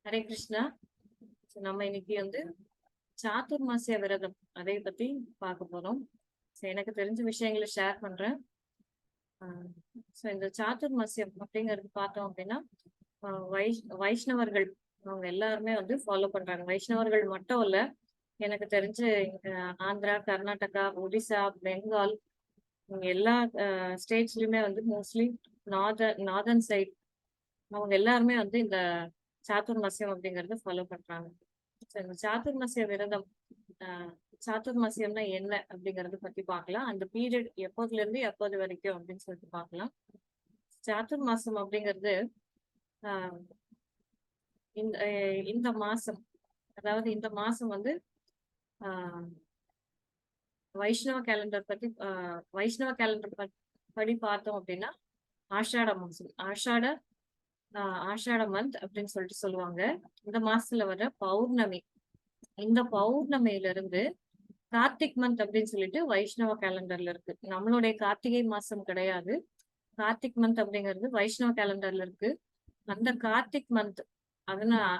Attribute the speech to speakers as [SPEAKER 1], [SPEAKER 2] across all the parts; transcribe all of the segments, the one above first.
[SPEAKER 1] ஹரே கிருஷ்ணா. நம்ம இன்னைக்கு சாதுர்மாசிய விரதம் அதை பத்தி பார்க்க போறோம். எனக்கு தெரிஞ்ச விஷயங்களை ஷேர் பண்றேன். இந்த சாதுர்மாசியம் அப்படிங்கிறது பார்த்தோம் அப்படின்னா வைஷ்ணவர்கள் அவங்க எல்லாருமே ஃபாலோ பண்றாங்க. வைஷ்ணவர்கள் மட்டும் இல்ல, எனக்கு தெரிஞ்சு ஆந்திரா, கர்நாடகா, ஒடிசா, பெங்கால் இவங்க எல்லா ஸ்டேட்ஸ்லயுமே மோஸ்ட்லி நார்தர்ன் சைட் அவங்க எல்லாருமே இந்த சாதுர்மாசியம் அப்படிங்கறத ஃபாலோ பண்றாங்க. இந்த சாதுர்மாசிய விரதம், ஆஹ் சாதுர்மாசியம்னா என்ன அப்படிங்கறத பத்தி பார்க்கலாம். அந்த பீரியட் எப்போதுல இருந்து எப்போது வரைக்கும் அப்படின்னு சொல்லிட்டு பார்க்கலாம். சாதுர்மாசம் அப்படிங்கிறது ஆஹ் இந்த இந்த மாசம், அதாவது இந்த மாசம் ஆஹ் வைஷ்ணவ கேலண்டர் பத்தி வைஷ்ணவ கேலண்டர் படி பார்த்தோம் அப்படின்னா ஆஷாட மாசம், ஆஷாட மந்த் அப்படின்னு சொல்லிட்டு சொல்லுவாங்க. இந்த மாசத்துல வர பௌர்ணமி, இந்த பௌர்ணமியில இருந்து கார்த்திக் மந்த் அப்படின்னு சொல்லிட்டு வைஷ்ணவ கேலண்டர்ல இருக்கு. நம்மளுடைய கார்த்திகை மாசம் கிடையாது. கார்த்திக் மந்த் அப்படிங்கிறது வைஷ்ணவ கேலண்டர்ல இருக்கு. அந்த கார்த்திக் மந்த்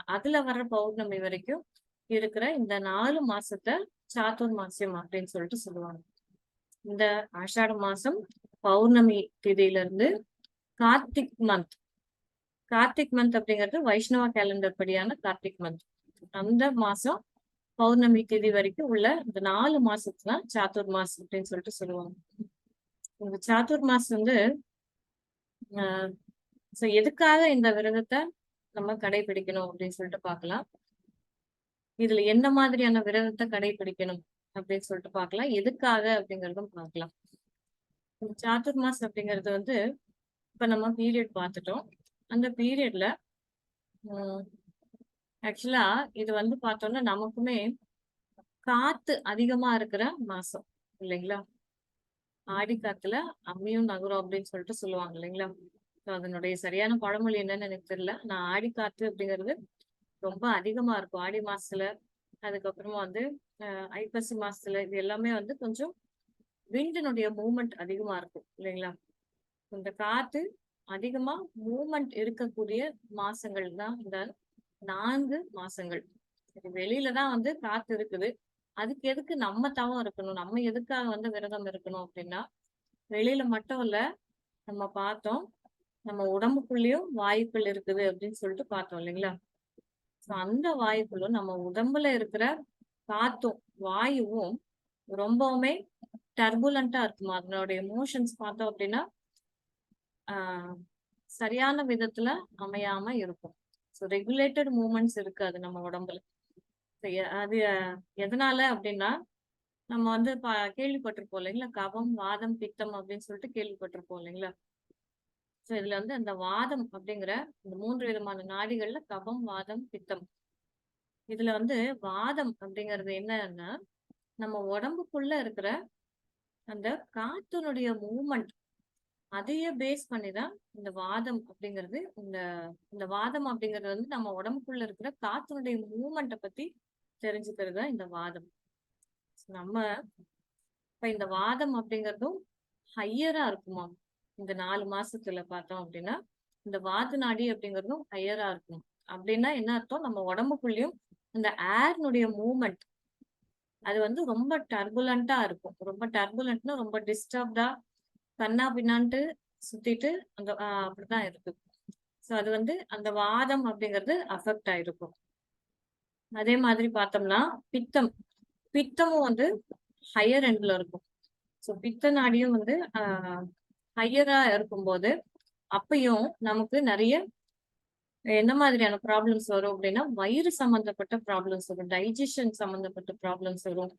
[SPEAKER 1] அதுல வர்ற பௌர்ணமி வரைக்கும் இருக்கிற இந்த 4 மாசத்தை சாதுர்மாசியம் அப்படின்னு சொல்லிட்டு சொல்லுவாங்க. இந்த ஆஷாட மாசம் பௌர்ணமி திதியில இருந்து கார்த்திக் மந்த், கார்த்திக் மந்த் அப்படிங்கிறது வைஷ்ணவ கேலண்டர் படியான கார்த்திக் மந்த், அந்த மாசம் பௌர்ணமி திதி வரைக்கும் உள்ள இந்த 4 மாசத்துதான் சாதுர்மாஸ் அப்படின்னு சொல்லிட்டு சொல்லுவாங்க. இந்த சாதுர்மாஸ் எதுக்காக இந்த விரதத்தை நம்ம கடைபிடிக்கணும் அப்படின்னு சொல்லிட்டு பார்க்கலாம். இதுல என்ன மாதிரியான விரதத்தை கடைபிடிக்கணும் அப்படின்னு சொல்லிட்டு பார்க்கலாம். எதுக்காக அப்படிங்கறதும் பார்க்கலாம். இந்த சாதுர்மாஸ் அப்படிங்கிறது இப்ப நம்ம பீரியட் பார்த்துட்டோம். அந்த பீரியட்ல ஆக்சுவலா இது பார்த்தோம்னா நமக்குமே காத்து அதிகமா இருக்கிற மாசம் இல்லைங்களா? ஆடி காத்துல அம்மியும் நகரும் அப்படின்னு சொல்லிட்டு சொல்லுவாங்க இல்லைங்களா? அதனுடைய சரியான பழமொழி என்னன்னு எனக்கு தெரியல. நான் ஆடி காத்து அப்படிங்கிறது ரொம்ப அதிகமா இருக்கும் ஆடி மாசத்துல. அதுக்கப்புறமா ஐப்பசி மாசத்துல இது எல்லாமே கொஞ்சம் விண்டினுடைய மூவ்மெண்ட் அதிகமா இருக்கும் இல்லைங்களா? இந்த காத்து அதிகமா மூவ்மெண்ட் இருக்கக்கூடிய மாசங்கள் தான் இந்த 4 மாசங்கள். வெளியில தான் காத்து இருக்குது. அதுக்கு எதுக்கு நம்ம தவம் இருக்கணும்? நம்ம எதுக்காக விரதம் இருக்கணும் அப்படின்னா, வெளியில மட்டும் இல்ல, நம்ம பார்த்தோம் நம்ம உடம்புக்குள்ளேயும் வாயுக்கள் இருக்குது அப்படின்னு சொல்லிட்டு பார்த்தோம் இல்லைங்களா? அந்த வாயுக்களும் நம்ம உடம்புல இருக்கிற காத்தும் வாயுவும் ரொம்பவுமே டர்புலண்டா இருக்குமா? அதனுடைய எமோஷன்ஸ் பார்த்தோம் அப்படின்னா சரியான விதத்துல அமையாம இருக்கும். ஸோ ரெகுலேட்டட் மூமெண்ட்ஸ் இருக்காது நம்ம உடம்புல. அது எதனால அப்படின்னா, நம்ம கேள்விப்பட்டிருப்போம் இல்லைங்களா? கபம், வாதம், பித்தம் அப்படின்னு சொல்லிட்டு கேள்விப்பட்டிருப்போம் இல்லைங்களா? ஸோ இதுல அந்த வாதம் அப்படிங்கிற இந்த 3 விதமான நாடிகள்ல கபம், வாதம், பித்தம். இதுல வாதம் அப்படிங்கிறது என்னன்னா, நம்ம உடம்புக்குள்ள இருக்கிற அந்த காத்தினுடைய மூமெண்ட் அதையே பேஸ் பண்ணிதான் இந்த வாதம் அப்படிங்கிறது. இந்த இந்த வாதம் அப்படிங்கிறது நம்ம உடம்புக்குள்ள இருக்கிற காத்தினுடைய மூமெண்ட்டை பத்தி தெரிஞ்சுக்கிறது தான் இந்த வாதம். நம்ம இப்ப இந்த வாதம் அப்படிங்கிறதும் ஹையரா இருக்குமா? இந்த 4 மாசத்துல பார்த்தோம் அப்படின்னா இந்த வாத நாடி அப்படிங்கிறதும் ஹையரா இருக்கும். அப்படின்னா என்ன அர்த்தம்? நம்ம உடம்புக்குள்ளயும் இந்த ஏர்னுடைய மூவ்மெண்ட் அது ரொம்ப டர்புலண்டா இருக்கும். ரொம்ப டர்புலண்ட்னா ரொம்ப டிஸ்டர்ப்டா கண்ணா பின்னான்ட்டு சுத்திட்டு அந்த அப்படிதான் இருக்கு. சோ அது அந்த வாதம் அப்படிங்கிறது அஃபெக்ட் ஆயிருக்கும். அதே மாதிரி பார்த்தோம்னா பித்தம், பித்தமும் ஹையர் எண்ட்ல இருக்கும். சோ பித்த நாடியும் ஹையரா இருக்கும்போது அப்பயும் நமக்கு நிறைய என்ன மாதிரியான ப்ராப்ளம்ஸ் வரும் அப்படின்னா, வயிறு சம்பந்தப்பட்ட ப்ராப்ளம்ஸ் வரும், டைஜஷன் சம்பந்தப்பட்ட ப்ராப்ளம்ஸ் வரும்,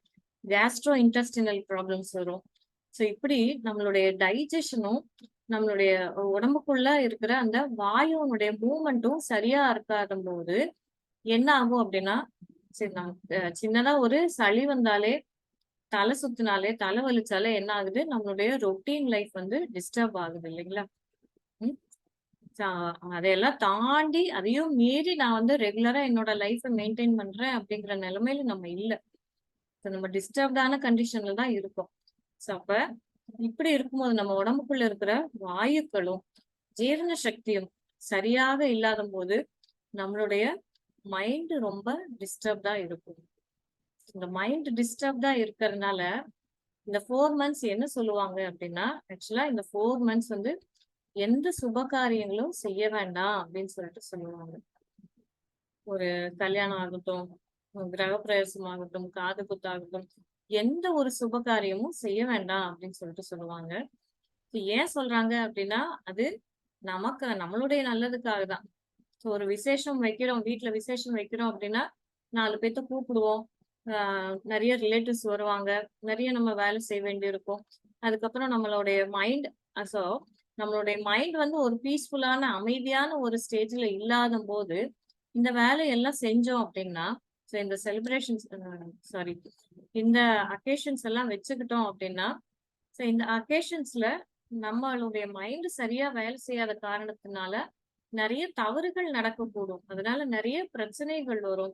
[SPEAKER 1] கேஸ்ட்ரோ இன்டெஸ்டினல் ப்ராப்ளம்ஸ் வரும். ஸோ இப்படி நம்மளுடைய டைஜஷனும் நம்மளுடைய உடம்புக்குள்ள இருக்கிற அந்த வாயுனுடைய மூவ்மெண்ட்டும் சரியா இருக்காத போது என்ன ஆகும் அப்படின்னா, சரி சின்னதா ஒரு சளி வந்தாலே, தலை சுத்தினாலே, தலை வலிச்சாலே என்ன ஆகுது? நம்மளுடைய ரொட்டீன் லைஃப் டிஸ்டர்ப் ஆகுது இல்லைங்களா? அதையெல்லாம் தாண்டி அதையும் மீறி நான் ரெகுலரா என்னோட லைஃபை மெயின்டைன் பண்றேன் அப்படிங்கிற நிலைமையில நம்ம இல்ல. நம்ம டிஸ்டர்ப்டான கண்டிஷன்ல தான் இருக்கோம். சோ அப்ப இப்படி இருக்கும்போது நம்ம உடம்புக்குள்ள இருக்கிற வாயுக்களும் ஜீரண சக்தியும் சரியாக இல்லாத போது நம்மளுடைய மைண்ட் ரொம்ப டிஸ்டர்ப்டா இருக்கும். இந்த மைண்ட் டிஸ்டர்ப்டா இருக்கிறதுனால இந்த 4 மந்த்ஸ் என்ன சொல்லுவாங்க அப்படின்னா, ஆக்சுவலா இந்த 4 மந்த்ஸ் வந்து எந்த சுப காரியங்களும் செய்ய வேண்டாம் அப்படின்னு சொல்லிட்டு சொல்லுவாங்க. ஒரு கல்யாணம் ஆகட்டும், கிரகப்பிரவேசம் ஆகட்டும், காது குத்தாகட்டும், எந்த ஒரு சுப காரியமும் செய்ய வேண்டாம் அப்படின்னு சொல்லிட்டு சொல்லுவாங்க. இது ஏன் சொல்றாங்க அப்படின்னா, அது நமக்கு நம்மளுடைய நல்லதுக்காக தான். ஒரு விசேஷம் வைக்கிறோம், வீட்ல விசேஷம் வைக்கிறோம் அப்படின்னா, 4 பேத்த கூப்பிடுவோம். ஆ நெறைய ரிலேட்டிவ்ஸ் வருவாங்க. நெறைய நம்ம வேலை செய்ய வேண்டியிருக்கும். அதுக்கப்புறம் நம்மளுடைய மைண்ட் சோ நம்மளுடைய மைண்ட் வந்து ஒரு பீஸ்ஃபுல்லான, அமைதியான ஒரு ஸ்டேஜ்ல இல்லாதம்போது, இந்த வேலையெல்லாம் செஞ்சோம் அப்படின்னா, இந்த செலிப்ரேஷன்ஸ் சாரி இந்த அக்கேஷன்ஸ் எல்லாம் வச்சுக்கிட்டோம் அப்படின்னா, இந்த அக்கேஷன்ஸ்ல நம்மளுடைய மைண்ட் சரியா வேலை செய்யாத காரணத்தினால நெறைய தவறுகள் நடக்கக்கூடும். அதனால நெறைய பிரச்சனைகள் வரும்.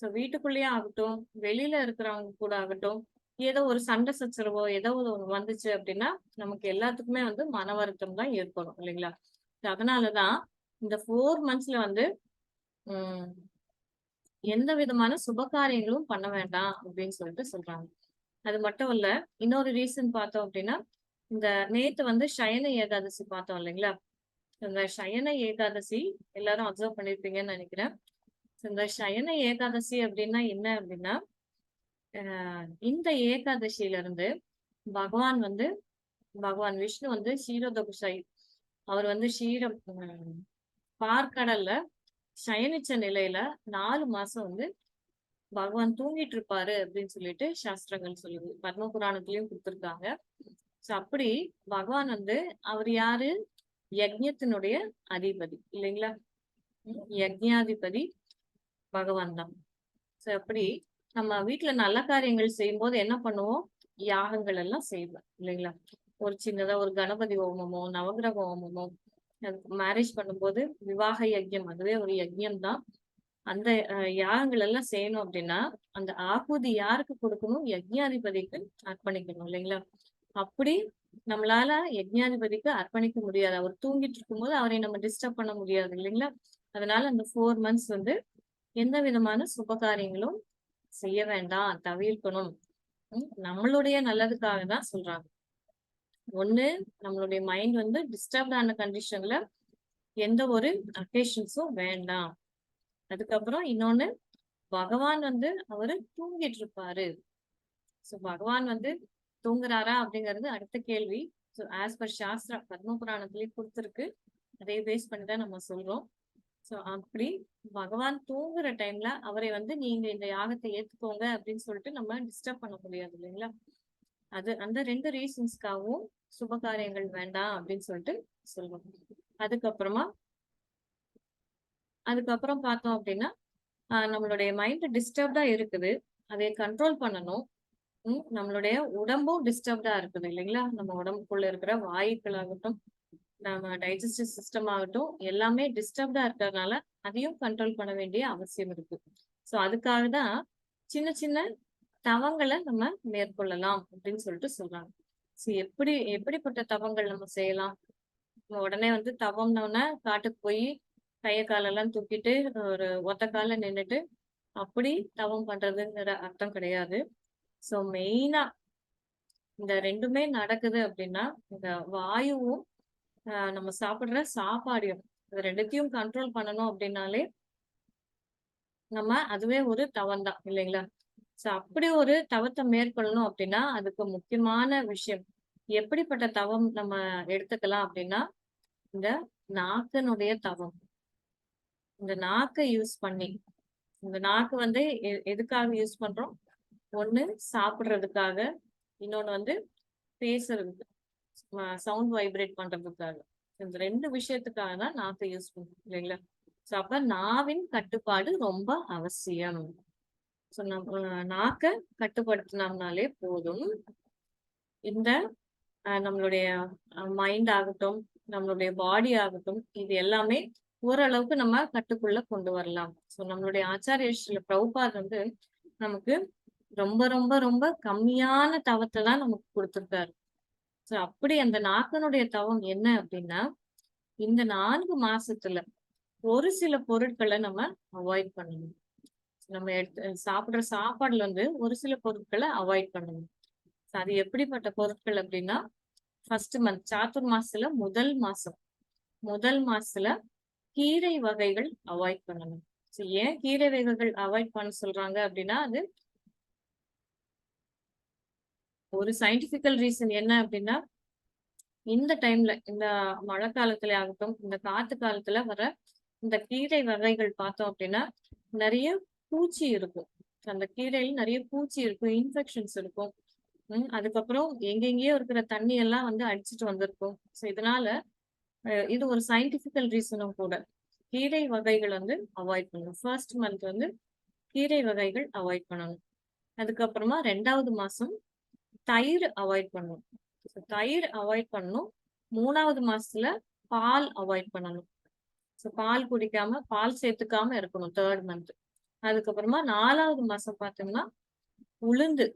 [SPEAKER 1] வீட்டுக்குள்ளேயே ஆகட்டும், வெளியில இருக்கிறவங்க கூட ஆகட்டும், ஏதோ ஒரு சண்டை சச்சரவோ ஏதோ ஒண்ணு வந்துச்சு அப்படின்னா, நமக்கு எல்லாத்துக்குமே வந்து மன வருத்தம் தான் ஏற்படும் இல்லைங்களா? அதனால தான் இந்த 4 மந்த்ஸ்ல வந்து ம் எந்த விதமான சுப காரியங்களும் பண்ண வேண்டாம் அப்படின்னு சொல்லிட்டு சொல்றாங்க. அது மட்டும் இல்ல, இன்னொரு ரீசன் பார்த்தோம் அப்படின்னா, இந்த நேத்து வந்து சயன ஏகாதசி பார்த்தோம் இல்லைங்களா? இந்த சயன ஏகாதசி எல்லாரும் அப்சர்வ் பண்ணியிருப்பீங்கன்னு நெனைக்கிறேன். இந்த சயன ஏகாதசி அப்டின்னா என்ன அப்டின்னா, அ இந்த ஏகாதசியில இருந்து பகவான் வந்து பகவான் விஷ்ணு வந்து க்ஷீரோதகுஷை அவர் வந்து பார்க்கடல்ல சயனிச்ச நிலையில 4 மாசம் வந்து பகவான் தூங்கிட்டு இருப்பாரு அப்டின்னு சொல்லிட்டு சாஸ்திரங்கள் சொல்லுது. பத்ம புராணத்திலயும் குடுத்திருக்காங்க. அப்படி பகவான் வந்து அவர் யாரு? யக்ஞத்தினுடைய அதிபதி இல்லைங்களா? யக்ஞாதிபதி பகவான் தான். அப்படி நம்ம வீட்ல நல்ல காரியங்கள் செய்யும்போது என்ன பண்ணுவோம்? யாகங்கள் எல்லாம் செய்வோம் இல்லைங்களா? ஒரு சின்னதா ஒரு கணபதி ஹோமமோ, நவகிரக ஹோமமோ, மேரேஜ் பண்ணும்போது விவாக யஜ்ஞம் அதுவே ஒரு யஜ்ஞம் தான். அந்த யாகங்கள் எல்லாம் செய்யணும் அப்படின்னா, அந்த ஆகுதி யாருக்கு கொடுக்கணும்? யஜ்ஞாதிபதிக்கு அர்ப்பணிக்கணும் இல்லைங்களா? அப்படி நம்மளால யஜ்ஞாதிபதிக்கு அர்ப்பணிக்க முடியாது. அவர் தூங்கிட்டு இருக்கும்போது அவரை நம்ம டிஸ்டர்ப் பண்ண முடியாது இல்லைங்களா? அதனால அந்த 4 மந்த்ஸ் வந்து எந்த விதமான சுப காரியங்களும் செய்ய வேண்டாம், தவிர்க்கணும். நம்மளுடைய நல்லதுக்காக தான் சொல்றாங்க. ஒண்ணு நம்மளுடைய மைண்ட் வந்து டிஸ்டர்ப்ட் ஆன கண்டிஷன்ல எந்த ஒரு அக்கேஷன்ஸும் வேண்டாம். அதுக்கப்புறம் இன்னொன்னு பகவான் வந்து அவரு தூங்கிட்டு இருப்பாரு. பகவான் வந்து தூங்குறாரா அப்படிங்கிறது அடுத்த கேள்வி. ஆஸ் பர் சாஸ்திரா பத்ம புராணத்திலேயே குடுத்திருக்கு. அதை பேஸ் பண்ணி தான் நம்ம சொல்றோம். அப்படி பகவான் தூங்குற டைம்ல அவரை வந்து நீங்க இந்த யாகத்தை ஏத்துக்கோங்க அப்படின்னு சொல்லிட்டு நம்ம டிஸ்டர்ப் பண்ண முடியாது இல்லைங்களா? அது அந்த 2 ரீசன்ஸ்க்காகவும் சுப காரியங்கள் வேண்டாம் அப்படின்னு சொல்லிட்டு சொல்றோம். அதுக்கப்புறமா அதுக்கப்புறம் பார்த்தோம் அப்படின்னா, நம்மளுடைய மைண்ட் டிஸ்டர்ப்டா இருக்குது. அதை கண்ட்ரோல் பண்ணணும். நம்மளுடைய உடம்பும் டிஸ்டர்ப்டா இருக்குது இல்லைங்களா? நம்ம உடம்புக்குள்ள இருக்கிற வாயுக்கள் ஆகட்டும், நம்ம டைஜஸ்டிவ் சிஸ்டம் ஆகட்டும், எல்லாமே டிஸ்டர்ப்டா இருக்கிறதுனால, அதையும் கண்ட்ரோல் பண்ண வேண்டிய அவசியம் இருக்கு. அதுக்காக தான் சின்ன சின்ன தவங்கள நம்ம மேற்கொள்ளலாம் அப்படின்னு சொல்லிட்டு சொல்றாங்க. எப்படிப்பட்ட தவங்கள் நம்ம செய்யலாம்? உடனே வந்து தவம்னோன காட்டுக்கு போய் கைய காலெல்லாம் தூக்கிட்டு ஒரு ஒத்த கால்ல நின்னுட்டு அப்படி தவம் பண்றதுங்கிற அர்த்தம் கிடையாது. மெயினா இந்த 2மே நடக்குது அப்படின்னா, இந்த வாயுவும் நம்ம சாப்பிடுற சாப்பாடையும் இது 2த்தையும் கண்ட்ரோல் பண்ணணும் அப்படின்னாலே, நம்ம அதுவே ஒரு தவம் தான் இல்லைங்களா? அப்படி ஒரு தவத்த மேற்கொள்ளணும் அப்படின்னா, அதுக்கு முக்கியமான விஷயம் எப்படிப்பட்ட தவம் நம்ம எடுத்துக்கலாம் அப்படின்னா, இந்த நாக்கினுடைய தவம். இந்த நாக்க யூஸ் பண்ணி, இந்த நாக்கு வந்து எதுக்காக யூஸ் பண்றோம்? ஒண்ணு சாப்பிடுறதுக்காக, இன்னொன்னு வந்து பேசுறதுக்கு. சவுண்ட் வைப்ரேட் பண்றதுக்காக. இந்த 2 விஷயத்துக்காக தான் நாக்க யூஸ் பண்றோம் இல்லைங்களா? அப்ப நாவின் கட்டுப்பாடு ரொம்ப அவசியம். நம்ம நாக்க கட்டுப்படுத்தினோம்னாலே போதும். இந்த நம்மளுடைய மைண்ட் ஆகட்டும், நம்மளுடைய பாடி ஆகட்டும், இது எல்லாமே ஓரளவுக்கு நம்ம கட்டுக்குள்ள கொண்டு வரலாம். நம்மளுடைய ஆச்சாரிய ஸ்ரீல பிரபுபாத் வந்து நமக்கு ரொம்ப ரொம்ப ரொம்ப கம்மியான தவத்த தான் நமக்கு குடுத்திருக்காரு. அப்படி அந்த நாக்கனுடைய தவம் என்ன அப்படின்னா, இந்த 4 மாசத்துல ஒரு சில பொருட்களை நம்ம அவாய்ட் பண்ணணும். நம்ம சாப்பிடுற சாப்பாடுல வந்து ஒரு சில பொருட்களை அவாய்ட் பண்ணணும். அது எப்படிப்பட்ட பொருட்கள் அப்படின்னா, ஃபர்ஸ்ட் மந்த் சாத்துர் மாசத்துல முதல் மாசத்துல கீரை வகைகள் அவாய்ட் பண்ணணும். ஏன் கீரை வகைகள் அவாய்ட் பண்ண சொல்றாங்க அப்படின்னா, அது ஒரு சயின்டிபிக்கல் ரீசன் என்ன அப்படின்னா, இந்த டைம்ல இந்த மழை காலத்துல ஆகட்டும், இந்த காத்து காலத்துல வர இந்த கீரை வகைகள் பார்த்தோம் அப்படின்னா, நிறைய பூச்சி இருக்கும். அந்த கீரையில நிறைய பூச்சி இருக்கும், இன்ஃபெக்ஷன்ஸ் இருக்கும். அதுக்கப்புறம் எங்கெங்கேயோ இருக்கிற தண்ணி எல்லாம் வந்து அடிச்சுட்டு வந்திருக்கும். ஸோ இதனால இது ஒரு சயின்டிபிக்கல் ரீசனும் கூட. கீரை வகைகள் வந்து அவாய்ட் பண்ணணும். ஃபர்ஸ்ட் மந்த் வந்து கீரை வகைகள் அவாய்ட் பண்ணணும். அதுக்கப்புறமா 2வது மாசம் தயிர் அவாய்ட் பண்ணணும். தயிர் அவாய்ட் பண்ணணும். 3வது மாசத்துல பால் அவாய்ட் பண்ணணும். ஸோ பால் குடிக்காம, பால் சேர்த்துக்காம இருக்கணும் 3rd மந்த். அதுக்கப்புறமா 4வது மாசம் பார்த்தோம்னா, உளுந்து,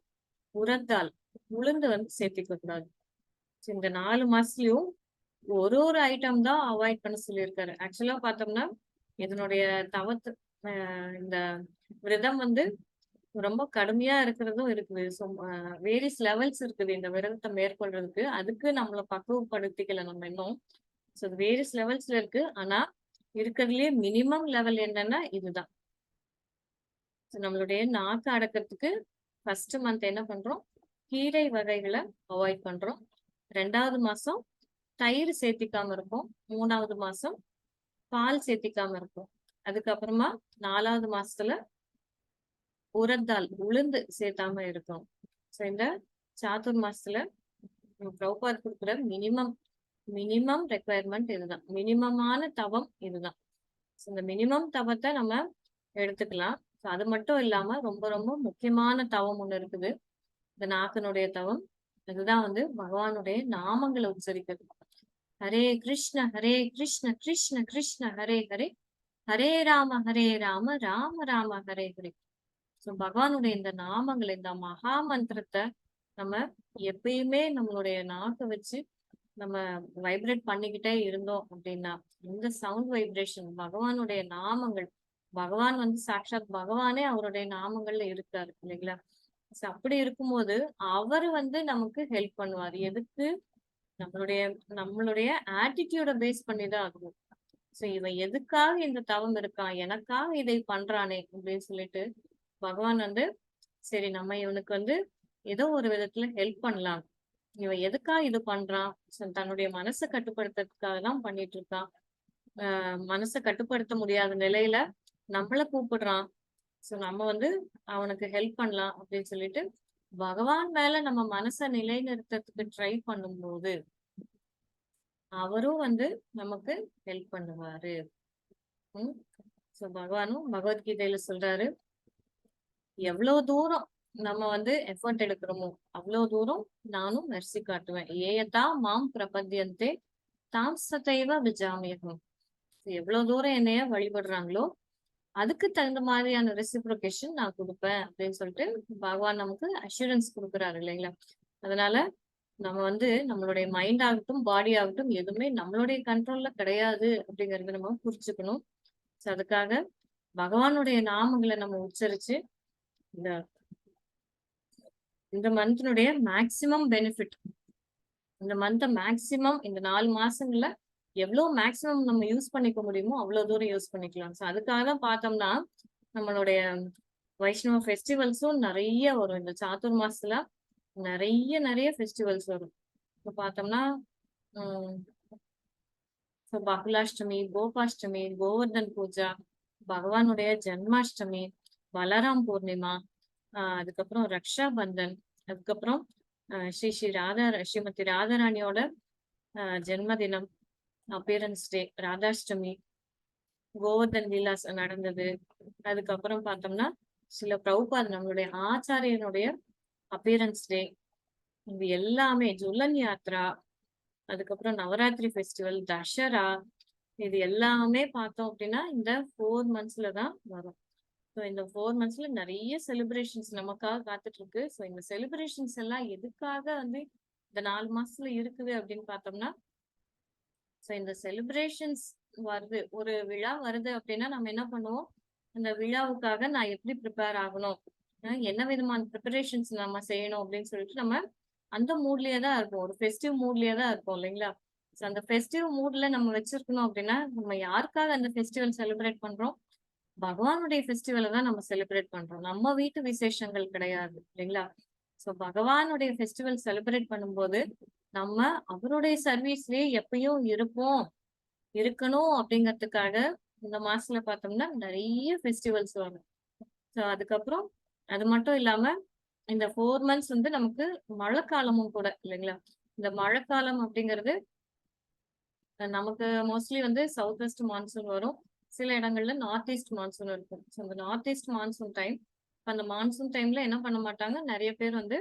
[SPEAKER 1] உரத்தால் உளுந்து வந்து சேர்த்திக்க கூடாது. இந்த 4 மாசத்துலயும் ஒரு ஒரு ஐட்டம் தான் அவாய்ட் பண்ண சொல்லியிருக்காரு. ஆக்சுவலா பார்த்தோம்னா, இதனுடைய தவத்து இந்த விரதம் வந்து ரொம்ப கடுமையா இருக்கிறதும் இருக்குது. ஸோ வேரியஸ் லெவல்ஸ் இருக்குது இந்த விரதத்தை மேற்கொள்றதுக்கு. அதுக்கு நம்மள பக்குவப்படுத்திக்கல நம்ம இன்னும். ஸோ வேரியஸ் லெவல்ஸ்ல இருக்கு. ஆனா இருக்கிறதுலயே மினிமம் லெவல் என்னன்னா இதுதான். நம்மளுடைய நாக்கு அடக்கிறதுக்கு ஃபர்ஸ்ட் மந்த் என்ன பண்றோம்? கீரை வகைகளை அவாய்ட் பண்றோம். 2வது மாசம் தயிர் சேர்த்திக்காம இருப்போம். 3வது மாசம் பால் சேர்த்திக்காம இருப்போம். அதுக்கப்புறமா 4வது மாசத்துல உரத்தால் உளுந்து சேர்த்தாம இருக்கும். ஸோ இந்த சாத்துர் மாசத்துல பிரபுபாத் கொடுக்குற மினிமம் ரெக்குவயர்மெண்ட் இதுதான். மினிமமான தவம் இதுதான். இந்த மினிமம் தவத்தை நம்ம எடுத்துக்கலாம். அது மட்டும் இல்லாம ரொம்ப ரொம்ப முக்கியமான தவம் ஒண்ணு இருக்குது. இந்த நாக்கனுடைய தவம். அதுதான் வந்து பகவானுடைய நாமங்களை உச்சரிக்கிறது. ஹரே கிருஷ்ண ஹரே கிருஷ்ண கிருஷ்ண கிருஷ்ண ஹரே ஹரே, ஹரே ராம ராம ராம ஹரே ஹரே. ஸோ பகவானுடைய இந்த நாமங்களை, இந்த மகா மந்திரத்தை நம்ம எப்பயுமே நம்மளுடைய நாக்கை வச்சு நம்ம வைப்ரேட் பண்ணிக்கிட்டே இருந்தோம் அப்படின்னா, இந்த சவுண்ட் வைப்ரேஷன் பகவானுடைய நாமங்கள், பகவான் வந்து சாட்சாத் பகவானே அவருடைய நாமங்கள்ல இருக்காரு இல்லைங்களா? அப்படி இருக்கும்போது அவர் வந்து நமக்கு ஹெல்ப் பண்ணுவார். எதுக்கு? நம்மளுடைய நம்மளுடைய ஆட்டிடியூட பேஸ் பண்ணிதான் ஆகும். சோ இவன் எதுக்காக இந்த தவம் இருக்கான், எனக்காக இதை பண்றானே அப்படின்னு சொல்லிட்டு பகவான் வந்து சரி நம்ம இவனுக்கு வந்து ஏதோ ஒரு விதத்துல ஹெல்ப் பண்ணலாம். இவன் எதுக்காக இது பண்றான்? தன்னுடைய மனசை கட்டுப்படுத்துறதுக்காக தான் பண்ணிட்டு இருக்கான். மனசை கட்டுப்படுத்த முடியாத நிலையில நம்மள கூப்பிடுறான். சோ நம்ம வந்து அவனுக்கு ஹெல்ப் பண்ணலாம் அப்படின்னு சொல்லிட்டு பகவான் மேல நம்ம மனசை நிலைநிறுத்தத்துக்கு ட்ரை பண்ணும்போது அவரும் வந்து நமக்கு ஹெல்ப் பண்ணுவாரு. சோ பகவானும் பகவத்கீதையில சொல்றாரு, எவ்வளவு தூரம் நம்ம வந்து எஃபர்ட் எடுக்கிறோமோ அவ்வளவு தூரம் நானும் மெர்சி காட்டுவேன். ஏயதா மாம் பிரபத்தியந்தே தாம் சதைவ விஜாமியகம். எவ்வளவு தூரம் என்னைய வழிபடுறாங்களோ அதுக்கு தகுந்த மாதிரியான ரெசிப்ரோகேஷன் நான் கொடுப்பேன் அப்படின்னு சொல்லிட்டு பகவான் நமக்கு அஷூரன்ஸ் கொடுக்குறாரு இல்லைங்களா? அதனால நம்ம வந்து நம்மளுடைய மைண்ட் ஆகட்டும், பாடி ஆகட்டும் எதுவுமே நம்மளுடைய கண்ட்ரோல்ல கிடையாது அப்படிங்கறத நம்ம புரிஞ்சுக்கணும். அதுக்காக பகவானுடைய நாமங்களை நம்ம உச்சரிச்சு இந்த இந்த மந்த்னுடைய மேக்சிமம் பெனிஃபிட், இந்த மந்த் மேக்சிமம் இந்த 4 மாசங்கள்ல எவ்வளவு மேக்சிமம் நம்ம யூஸ் பண்ணிக்க முடியுமோ அவ்வளவு தூரம் யூஸ் பண்ணிக்கலாம். சோ அதுக்காக தான் பார்த்தோம்னா நம்மளுடைய வைஷ்ணவ ஃபெஸ்டிவல்ஸும் நிறைய வரும். இந்த சாத்துர் மாசத்துல நிறைய ஃபெஸ்டிவல்ஸ் வரும். இப்ப பார்த்தோம்னா பகுலாஷ்டமி, கோபாஷ்டமி, கோவர்தன் பூஜா, பகவானுடைய ஜென்மாஷ்டமி, பலராம் பூர்ணிமா, அதுக்கப்புறம் ரக்ஷா பந்தன், அதுக்கப்புறம் ஸ்ரீமதி ராதாராணியோட ஜென்மதினம், அப்பியரன்ஸ் டே, ராதாஷ்டமி, கோவர்தன் லீலாஸ் நடந்தது. அதுக்கப்புறம் பார்த்தோம்னா சில பிரபுபாத் நம்மளுடைய ஆச்சாரியனுடைய அப்பியரன்ஸ் டே, இது எல்லாமே ஜுல்லன் யாத்ரா, அதுக்கப்புறம் நவராத்திரி ஃபெஸ்டிவல், தசரா, இது எல்லாமே பார்த்தோம் அப்படின்னா இந்த 4 மந்த்ஸ்ல தான் வரும். ஸோ இந்த 4 மந்த்ஸ்ல நிறைய செலிப்ரேஷன்ஸ் நமக்காக காத்துட்டு இருக்கு. ஸோ இந்த செலிப்ரேஷன்ஸ் எல்லாம் எதுக்காக வந்து இந்த 4 மாசத்துல இருக்குது அப்படின்னு பார்த்தோம்னா, ஸோ இந்த செலிப்ரேஷன்ஸ் வருது, ஒரு விழா வருது அப்படின்னா நம்ம என்ன பண்ணுவோம்? அந்த விழாவுக்காக நான் எப்படி ப்ரிப்பேர் ஆகணும்? என்ன விதமான ப்ரிப்பரேஷன்ஸ் நம்ம செய்யணும் அப்படின்னு சொல்லிட்டு நம்ம அந்த மூட்லயே தான் இருப்போம். ஒரு ஃபெஸ்டிவ் மூட்லயே தான் இருப்போம் இல்லைங்களா? ஸோ அந்த ஃபெஸ்டிவ் மூட்ல நம்ம வச்சிருக்கணும் அப்படின்னா, நம்ம யாருக்காக அந்த ஃபெஸ்டிவல் செலிப்ரேட் பண்றோம்? பகவானுடைய ஃபெஸ்டிவல தான் நம்ம செலிப்ரேட் பண்றோம். நம்ம வீட்டு விசேஷங்கள் கிடையாது இல்லைங்களா? ஸோ பகவானுடைய ஃபெஸ்டிவல் செலிப்ரேட் பண்ணும்போது, நம்ம அவருடைய சர்வீஸ்லயே எப்பயும் இருப்போம், இருக்கணும் அப்படிங்கிறதுக்காக இந்த மாசத்துல பார்த்தோம்னா நெறைய ஃபெஸ்டிவல்ஸ் வரும். ஸோ அதுக்கப்புறம் அது மட்டும் இல்லாம இந்த 4 மந்த்ஸ் வந்து நமக்கு மழைக்காலமும் கூட இல்லைங்களா? இந்த மழைக்காலம் அப்படிங்கிறது நமக்கு மோஸ்ட்லி வந்து சவுத் வெஸ்ட் மான்சூன் வரும். சில இடங்கள்ல நார்த் ஈஸ்ட் மான்சூன் இருக்கும். ஸோ அந்த நார்த் ஈஸ்ட் மான்சூன் டைம், அந்த மான்சூன் டைம்ல என்ன பண்ண மாட்டாங்க, நெறைய பேர் வந்து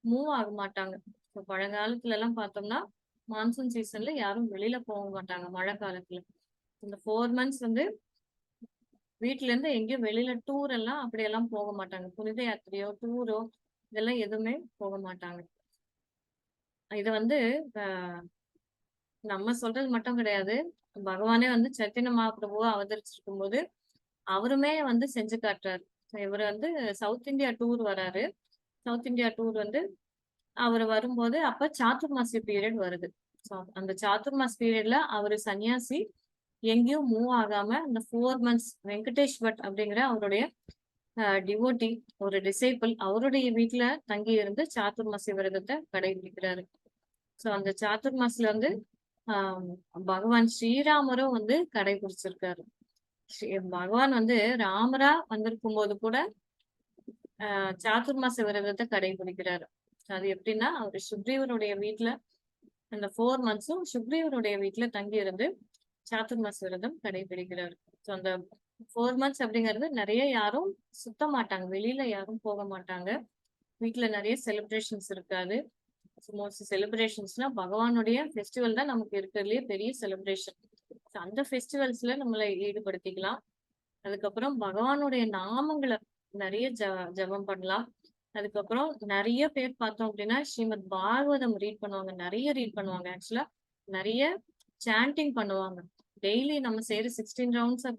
[SPEAKER 1] மூவ் ஆக மாட்டாங்க. ஸோ பழங்காலத்துலலாம் பார்த்தோம்னா, மான்சூன் சீசன்ல யாரும் வெளியில போக மாட்டாங்க மழை காலத்துல. இந்த 4 மந்த்ஸ் வந்து வீட்ல இருந்து எங்கேயும் வெளியில டூர் எல்லாம் அப்படியெல்லாம் போக மாட்டாங்க. புனித யாத்திரையோ, டூரோ இதெல்லாம் எதுவுமே போக மாட்டாங்க. இத வந்து அ நம்ம சொல்றது மட்டும் கிடையாது. பகவானே வந்து சைத்தன்ய மகாபிரபுவா அவதரிச்சிருக்கும்போது, அவருமே வந்து செஞ்சு காட்டுறாரு. இவரு வந்து சவுத் இந்தியா டூர் வராரு. சவுத் இந்தியா டூர் வந்து அவரு வரும்போது, அப்ப சாதுர்மாசிய பீரியட் வருது. ஸோ அந்த சாதுர்மாஸ் பீரியட்ல அவரு சன்னியாசி. எங்கேயும் மூவ் ஆகாம இந்த 4 மந்த்ஸ் வெங்கடேஷ் பட் அப்படிங்கிற அவருடைய டிவோட்டி, ஒரு டிசைபிள் அவருடைய வீட்ல தங்கி இருந்து சாதுர்மாசி விரதத்த கடைபிடிக்கிறாரு. ஸோ அந்த சாதுர்மாஸ்ல வந்து ஆஹ் பகவான் ஸ்ரீராமரும் வந்து கடைபிடிச்சிருக்காரு. பகவான் வந்து ராமரா வந்திருக்கும்போது கூட சாதுர்மாச விரதத்தை கடைபிடிக்கிறாரு. அது எப்படின்னா அவரு சுக்ரீவனுடைய வீட்ல அந்த 4 மந்த்ஸும் சுக்ரீவனுடைய வீட்ல தங்கி இருந்து சாதுர்மாச விரதம் கடைபிடிக்கிறாரு. ஸோ அந்த 4 மந்த்ஸ் அப்படிங்கிறது நெறைய யாரும் சுத்த மாட்டாங்க. வெளியில யாரும் போக மாட்டாங்க. வீட்ல நெறைய செலிப்ரேஷன்ஸ் இருக்காது. மோஸ்ட் செலிப்ரேஷன்ஸ்னா பகவானுடைய ஃபெஸ்டிவல் தான் நமக்கு இருக்கிறதுலயே பெரிய செலிப்ரேஷன். அந்த ஃபெஸ்டிவல்ஸ்ல நம்மள ஈடுபடுத்திக்கலாம். அதுக்கப்புறம் பகவானுடைய நாமங்கள நெறைய ஜெபம் பண்ணலாம். அதுக்கப்புறம் நெறைய பேர் பார்த்தோம் அப்படின்னா, ஸ்ரீமத் பாகவதம் ரீட் பண்ணுவாங்க. நெறைய ரீட் பண்ணுவாங்க. ஆக்சுவலா நெறைய சாண்டிங் பண்ணுவாங்க. டெய்லி நம்ம செய்ற 16 ரவுண்ட்ஸ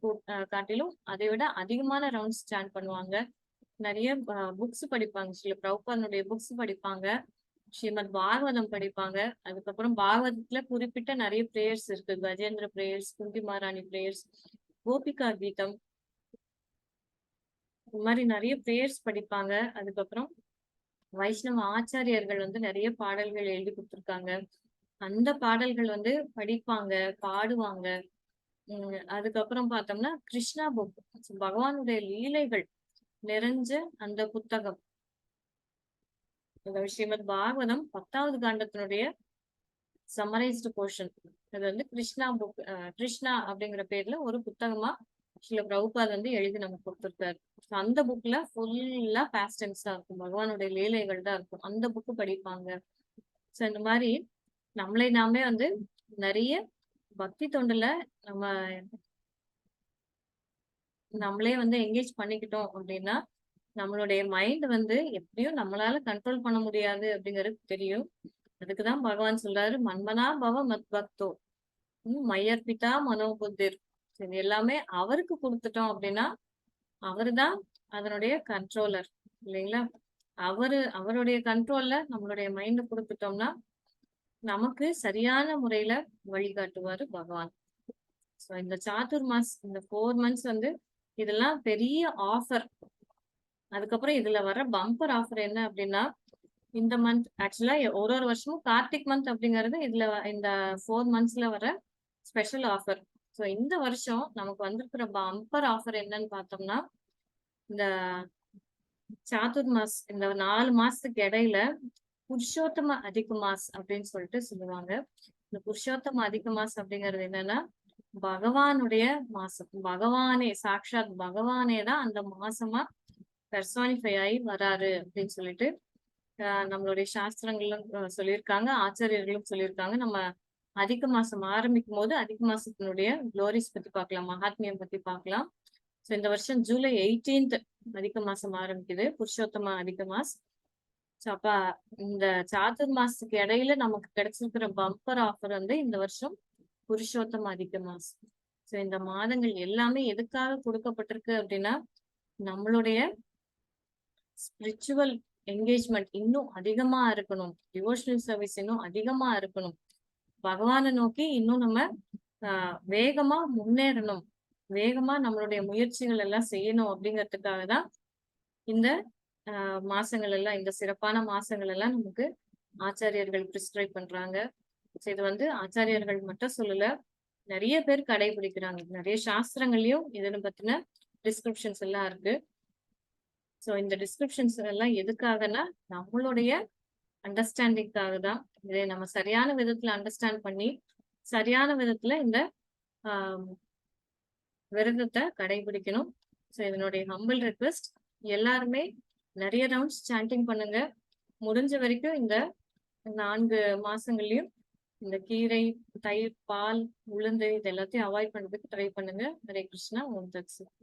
[SPEAKER 1] காட்டிலும் அதை விட அதிகமான ரவுண்ட்ஸ் சாண்ட் பண்ணுவாங்க. நெறைய புக்ஸ் படிப்பாங்க. ஸ்ரீல பிரபுபாதனுடைய புக்ஸ் படிப்பாங்க. ஸ்ரீமத் பாகவதம் படிப்பாங்க. அதுக்கப்புறம் பாகவதத்துல குறிப்பிட்ட நெறைய பிரேயர்ஸ் இருக்கு. கஜேந்திர பிரேயர்ஸ், குந்தி மகாராணி பிரேயர்ஸ், கோபிகா கீதம் இந்த மாரி நெறைய பிரேயர்ஸ் படிப்பாங்க. அதுக்கப்புறம் வைஷ்ணவ ஆச்சாரியர்கள் வந்து நெறைய பாடல்கள் எழுதி குடுத்துருக்காங்க. அந்த பாடல்கள் வந்து படிப்பாங்க, பாடுவாங்க. அதுக்கப்புறம் பார்த்தோம்னா, கிருஷ்ணா புக் பகவானுடைய லீலைகள் நிறைஞ்ச அந்த புத்தகம். அதாவது ஸ்ரீமத் பாகவதம் 10வது காண்டத்தினுடைய சம்மரைஸ்டு போர்ஷன். அது வந்து கிருஷ்ணா புக் கிருஷ்ணா அப்படிங்கிற பேர்ல ஒரு புத்தகமா ஸ்ரீல பிரபுபாத் வந்து எழுதி நமக்கு கொடுத்திருக்காரு. அந்த புக்ல ஃபுல்லா பாஸ்ட் டென்ஸ் தான் இருக்கும். பகவானுடைய லீலைகள் தான் இருக்கும். அந்த புக் படிப்பாங்க. சோ இந்த மாதிரி நம்மளை நாமே வந்து நிறைய பக்தி தொண்டுல நம்ம நம்மளே வந்து எங்கேஜ் பண்ணிக்கிட்டோம் அப்படின்னா, நம்மளுடைய மைண்ட் வந்து எப்படியும் நம்மளால கண்ட்ரோல் பண்ண முடியாது அப்படிங்கிறது தெரியும். அதுக்குதான் பகவான் சொல்றாரு, மன்மனா பவ மத் பக்தோ மையர்பிதா மனோபுத்திர். இது எல்லாமே அவருக்கு கொடுத்துட்டோம் அப்படின்னா, அவருதான் அதனுடைய கண்ட்ரோலர் இல்லைங்களா? அவருடைய கண்ட்ரோல்ல நம்மளுடைய மைண்ட் கொடுத்துட்டோம்னா, நமக்கு சரியான முறையில வழிகாட்டுவாரு பகவான். சோ இந்த சாதுர்மாஸ் இந்த 4 மந்த்ஸ் வந்து இதெல்லாம் பெரிய ஆஃபர். அதுக்கப்புறம் இதுல வர பம்பர் ஆஃபர் என்ன அப்படின்னா, இந்த மந்த் ஆக்சுவலா ஒரு ஒரு வருஷமும் கார்த்திக் மந்த் அப்படிங்கிறது இதுல இந்த 4 மந்த்ஸ்ல வர ஸ்பெஷல் ஆஃபர். சோ இந்த வருஷம் நமக்கு வந்திருக்கிற பம்பர் ஆஃபர் என்னன்னு பார்த்தோம்னா, இந்த சாதுர்மாஸ் இந்த 4 மாசத்துக்கு இடையில புருஷோத்தம அதிக மாஸ் அப்படின்னு சொல்லிட்டு சொல்லுவாங்க. இந்த புருஷோத்தம அதிக மாஸ் அப்படிங்கிறது என்னன்னா, பகவானுடைய மாசம். பகவானே சாக்ஷாத் பகவானே தான் அந்த மாசமா பெர்சானிஃபை ஆகி வராரு அப்படின்னு சொல்லிட்டு நம்மளுடைய சாஸ்திரங்களும் சொல்லியிருக்காங்க. ஆச்சாரியர்களும் சொல்லியிருக்காங்க. நம்ம அதிக மாசம் ஆரம்பிக்கும் போது அதிக மாசத்தினுடைய குளோரிஸ் பத்தி பார்க்கலாம். மகாத்மியம் பத்தி பார்க்கலாம். சோ இந்த வருஷம் ஜூலை 18th அதிக மாசம் ஆரம்பிக்குது. புருஷோத்தம அதிக மாஸ். சோ அப்ப இந்த சாதுர் மாசத்துக்கு இடையில நமக்கு கிடைச்சிருக்கிற பம்பர் ஆஃபர் வந்து இந்த வருஷம் புருஷோத்தம அதிக மாசம். சோ இந்த மாதங்கள் எல்லாமே எதுக்காக கொடுக்கப்பட்டிருக்கு அப்படின்னா, நம்மளுடைய ஸ்பிரிச்சுவல் என்கேஜ்மெண்ட் இன்னும் அதிகமா இருக்கணும். டிவோஷனல் சர்வீஸ் இன்னும் அதிகமா இருக்கணும். பகவான நோக்கி இன்னும் நம்ம வேகமா முன்னேறணும். வேகமா நம்மளுடைய முயற்சிகள் எல்லாம் செய்யணும் அப்படிங்கிறதுக்காக தான் இந்த மாசங்கள் எல்லாம், இந்த சிறப்பான மாசங்கள் எல்லாம் நமக்கு ஆச்சாரியர்கள் பிரிஸ்கிரைப் பண்றாங்க. இது வந்து ஆச்சாரியர்கள் மட்டும் சொல்லல, நிறைய பேர் கடைபிடிக்கிறாங்க. நிறைய சாஸ்திரங்கள்லயும் இதனை பத்தின டிஸ்கிரிப்ஷன்ஸ் எல்லாம் இருக்கு. சோ இந்த டிஸ்கிரிப்ஷன்ஸ் எல்லாம் எதுக்காகனா, நம்மளுடைய அண்டர்ஸ்டாண்டிங்காக தான். இதை நம்ம சரியான விதத்துல அண்டர்ஸ்டாண்ட் பண்ணி, சரியான விதத்துல இந்த ஆஹ் விரதத்தை கடைபிடிக்கணும். சோ இதனுடைய ஹம்பிள் ரெக்வெஸ்ட், எல்லாருமே நிறைய ரவுண்ட்ஸ் சாண்டிங் பண்ணுங்க. முடிஞ்ச வரைக்கும் இந்த 4 மாசங்கள்லயும் இந்த கீரை, தயிர், பால், உளுந்து இது எல்லாத்தையும் அவாய்ட் பண்றதுக்கு ட்ரை பண்ணுங்க. ஹரே கிருஷ்ணா. ஓம் தத் சத்.